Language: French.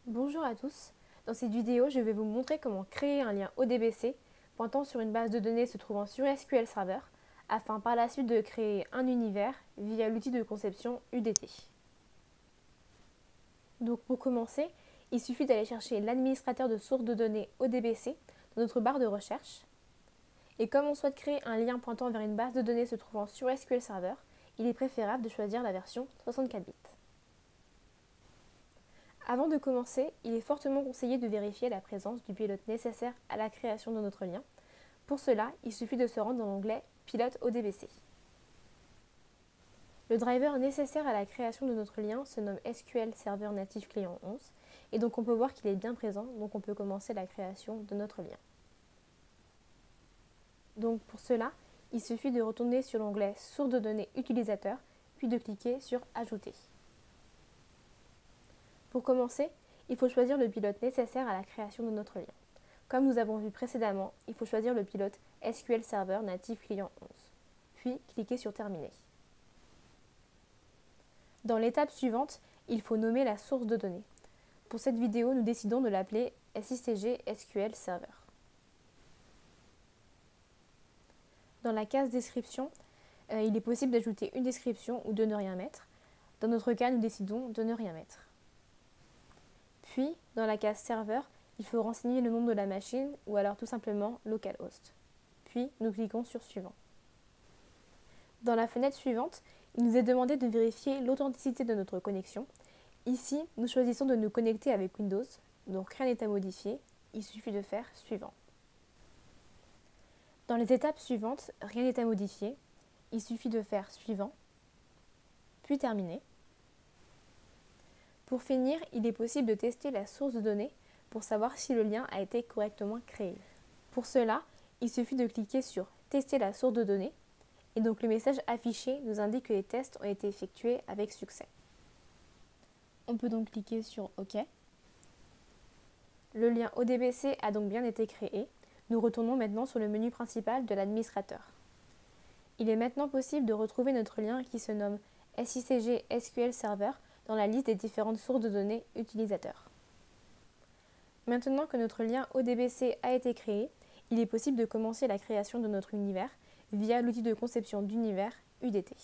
Bonjour à tous, dans cette vidéo je vais vous montrer comment créer un lien ODBC pointant sur une base de données se trouvant sur SQL Server afin par la suite de créer un univers via l'outil de conception UDT. Donc pour commencer, il suffit d'aller chercher l'administrateur de source de données ODBC dans notre barre de recherche. Et comme on souhaite créer un lien pointant vers une base de données se trouvant sur SQL Server, il est préférable de choisir la version 64 bits. Avant de commencer, il est fortement conseillé de vérifier la présence du pilote nécessaire à la création de notre lien. Pour cela, il suffit de se rendre dans l'onglet Pilote ODBC. Le driver nécessaire à la création de notre lien se nomme SQL Server Native Client 11 et donc on peut voir qu'il est bien présent, donc on peut commencer la création de notre lien. Donc pour cela, il suffit de retourner sur l'onglet Source de données utilisateur puis de cliquer sur Ajouter. Pour commencer, il faut choisir le pilote nécessaire à la création de notre lien. Comme nous avons vu précédemment, il faut choisir le pilote SQL Server Native Client 11, puis cliquer sur Terminer. Dans l'étape suivante, il faut nommer la source de données. Pour cette vidéo, nous décidons de l'appeler SICG SQL Server. Dans la case Description, il est possible d'ajouter une description ou de ne rien mettre. Dans notre cas, nous décidons de ne rien mettre. Puis, dans la case Serveur, il faut renseigner le nom de la machine ou alors tout simplement localhost. Puis, nous cliquons sur Suivant. Dans la fenêtre suivante, il nous est demandé de vérifier l'authenticité de notre connexion. Ici, nous choisissons de nous connecter avec Windows, donc rien n'est à modifier, il suffit de faire Suivant. Dans les étapes suivantes, rien n'est à modifier, il suffit de faire Suivant, puis Terminer. Pour finir, il est possible de tester la source de données pour savoir si le lien a été correctement créé. Pour cela, il suffit de cliquer sur Tester la source de données et donc le message affiché nous indique que les tests ont été effectués avec succès. On peut donc cliquer sur OK. Le lien ODBC a donc bien été créé. Nous retournons maintenant sur le menu principal de l'administrateur. Il est maintenant possible de retrouver notre lien qui se nomme SICG SQL Server dans la liste des différentes sources de données utilisateurs. Maintenant que notre lien ODBC a été créé, il est possible de commencer la création de notre univers via l'outil de conception d'univers UDT.